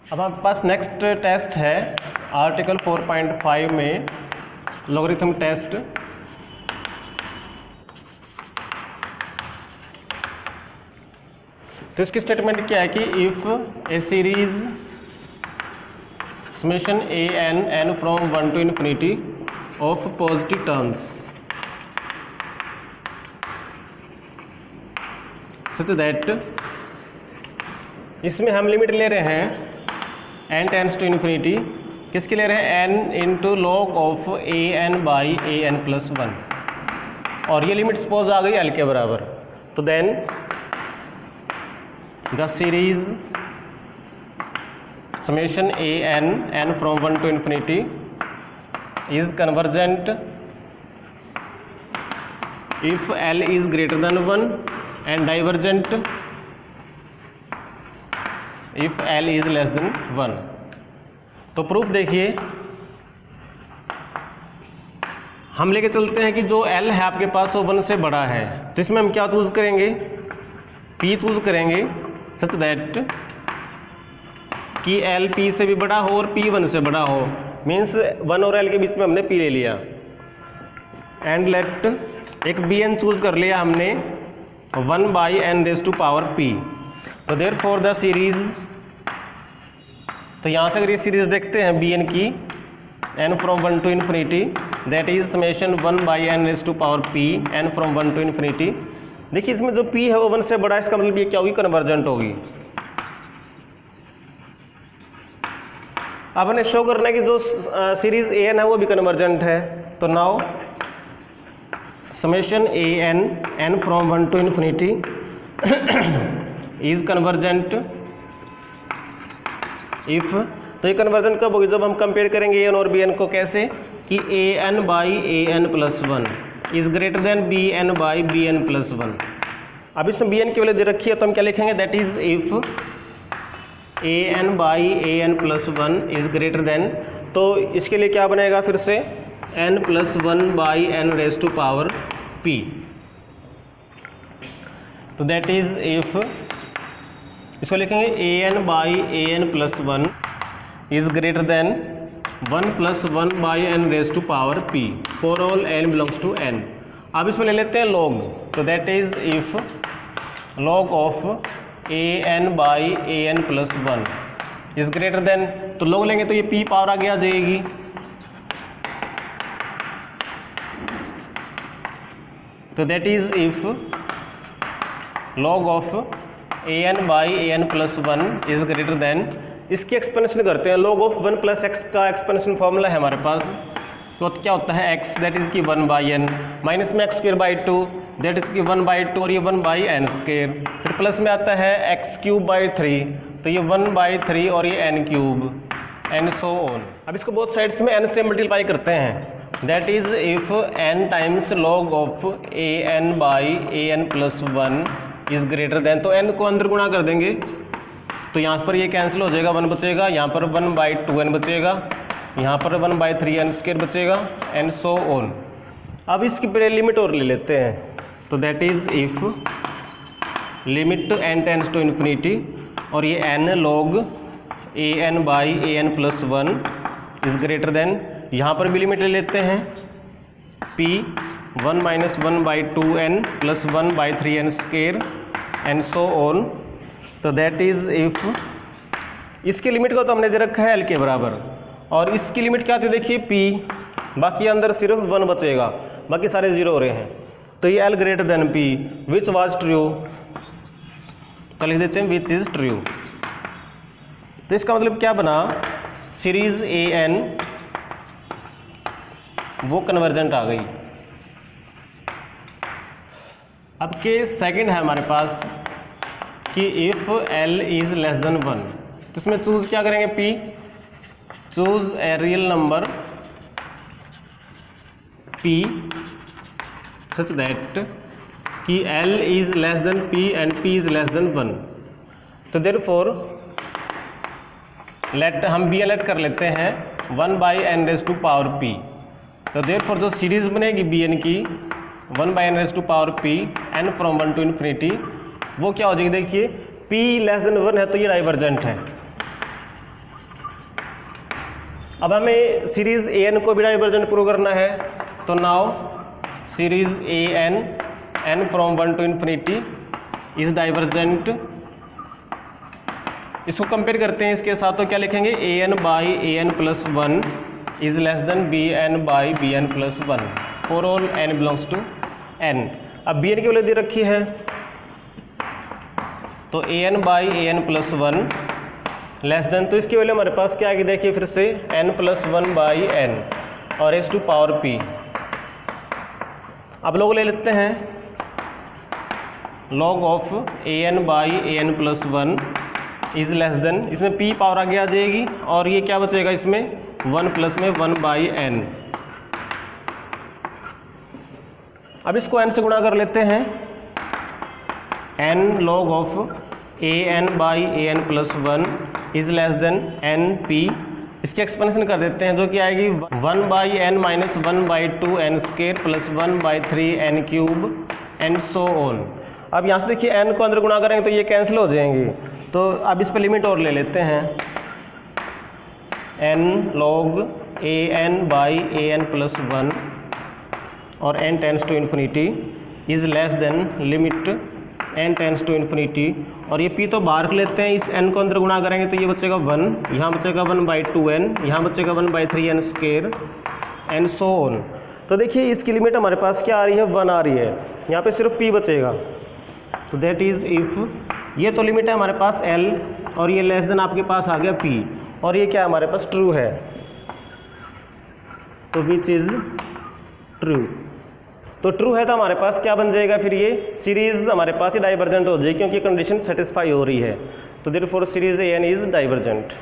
अब हमारे पास next test है आर्टिकल 4.5 में लॉगरिथम टेस्ट। तो इसकी स्टेटमेंट क्या है कि if a series summation a n from 1 to infinity of positive terms such that, इसमें हम लिमिट ले रहे हैं n टेंड्स टू इन्फिनिटी, किसके ले रहे हैं n into log of a N by A N plus 1, और ये लिमिट सपोज आ गई l के बराबर। तो then the series summation a n from 1 to infinity is convergent if l is greater than 1 and divergent if l is less than 1। तो proof देखिए, हम लेके चलते हैं कि जो l है आपके पास वो 1 से बड़ा है, तो इसमें हम क्या चूज करेंगे, p चूज करेंगे सच दैट कि l p से भी बड़ा हो और p 1 से बड़ा हो, मीन्स 1 और l के बीच में हमने p ले लिया। एंड लेट एक bn चूज कर लिया हमने 1 by n raise to power p। तो देयर फॉर द सीरीज, तो यहाँ से अगर ये सीरीज देखते हैं bn की n from 1 to infinity that is summation 1 by n raise to power p n from 1 to infinity। देखिए इसमें जो p है वो 1 से बड़ा है, इसका मतलब ये क्या होगी, कन्वर्जेंट होगी। अब हमें शो करना है कि जो सीरीज a n है वो भी कन्वर्जेंट है। तो now summation a n from 1 to infinity is convergent if, तो ये कन्वर्जन कब होगी, जब हम कंपेयर करेंगे ए एन और बी एन को, कैसे कि A N by A N plus 1 is greater than B N by B N plus 1। अब इसमें बी एन की वैल्यू दे रखी है तो हम क्या लिखेंगे, that is if A N by A N plus 1 is greater than, तो इसके लिए क्या बनेगा फिर से n plus 1 by n raise to power p. तो दैट इज इफ, इसको लिखेंगे a N by A N plus 1 is greater than 1 plus 1 by n raise to power p for all n belongs to n. अब इसमें ले लेते हैं log, तो that is if log of a N by A N plus 1 is greater than, तो log लेंगे तो ये पी पावर आगे आ जाएगी। तो that is if log of a N by A N plus 1 is greater than, इसकी expansion करते हैं, लॉग ऑफ 1 प्लस एक्स का एक्सपेंशन फॉर्मूला है हमारे पास, तो क्या होता है x दैट इज की 1 बाई एन माइनस में x square by 2 that is की 1 बाई 2 और ये 1 बाई एन स्क्र, फिर प्लस में आता है एक्स क्यूब बाई 3 तो ये 1 बाई 3 और ये n cube and so on. अब इसको बोथ साइड्स में n से मल्टीप्लाई करते हैं, that is if n times log of a N by A N plus 1 is greater than, तो n को अंदर गुणा कर देंगे तो यहाँ पर ये कैंसिल हो जाएगा, 1 बचेगा, यहाँ पर 1 बाई 2n बचेगा, यहाँ पर 1 बाई 3n स्क्वायर बचेगा एंड सो ऑन। अब इसकी पहले लिमिट और ले लेते हैं, तो that is if limit n tends to infinity, और ये n log a N by A N plus 1 is greater than, यहाँ पर भी लिमिट ले लेते हैं p 1 minus 1 by 2n plus 1 by 3n square and so on. तो that is if, इसकी लिमिट को तो हमने दे रखा है l के बराबर, और इसकी लिमिट क्या थी देखिए p, बाकी अंदर सिर्फ 1 बचेगा, बाकी सारे 0 हो रहे हैं, तो ये l greater than p which was true, तो लिख देते हैं विच इज ट्रू। तो इसका मतलब क्या बना, सीरीज ए एन वो कन्वर्जेंट आ गई। अब के सेकंड है हमारे पास कि if l is less than 1, तो इसमें चूज क्या करेंगे, p choose a real number p such that कि l is less than p and p is less than 1। तो देयरफॉर लेट, हम b लेट कर लेते हैं 1 by n raise to power p। तो देयरफॉर जो सीरीज बनेगी bn की 1 by n raise to power p n from 1 to infinity, वो क्या हो जाएगी देखिए p लेस देन 1 है तो ये डाइवर्जेंट है, अब हमें सीरीज ए एन को भी डाइवर्जेंट प्रूव करना है, तो now series a n from 1 to infinity is divergent. इसको कंपेयर करते हैं इसके साथ, तो क्या लिखेंगे, a N by A N plus 1 is less than B N by B N plus 1 for all n belongs to n. अब b N की वैल्यू दे रखी है, तो a N by A N plus 1 less than, तो इसकी value हमारे पास क्या आएगी, देखिए फिर से n प्लस 1 बाई एन और एस टू पावर p। अब लोग ले लेते हैं log of a N by A N plus 1 is less than, इसमें p पावर आगे आ जाएगी और ये क्या बचेगा इसमें 1 प्लस में 1 बाई एन। अब इसको n से गुणा कर लेते हैं, n log of a N by A N plus 1 is less than n p. इसकी एक्सपेंशन कर देते हैं, जो कि आएगी 1 by n minus 1 by 2 n square plus 1 by 3 n cube and so on. अब यहाँ से देखिए एन को अंदर गुणा करेंगे तो ये कैंसिल हो जाएंगे, तो अब इस पर लिमिट और ले लेते हैं, n log a N by A N plus 1 और n tends to infinity is less than limit n tends to infinity, और ये p तो बाहर कर लेते हैं, इस n को अंदर गुणा करेंगे तो ये बचेगा 1, यहाँ बचेगा 1 बाई 2n, यहाँ बचेगा 1 by 3n square and so on. तो देखिए इसकी लिमिट हमारे पास क्या आ रही है, 1 आ रही है, यहाँ पे सिर्फ p बचेगा, तो दैट इज़ इफ़ ये तो लिमिट है हमारे पास l और ये लेस देन आपके पास आ गया p, और ये क्या हमारे पास ट्रू है, तो विच इज़ ट्रू। तो ट्रू है तो हमारे पास क्या बन जाएगा, फिर ये सीरीज हमारे पास ही डाइवर्जेंट हो जाएगी, क्योंकि कंडीशन सेटिस्फाई हो रही है, तो therefore series a n is divergent.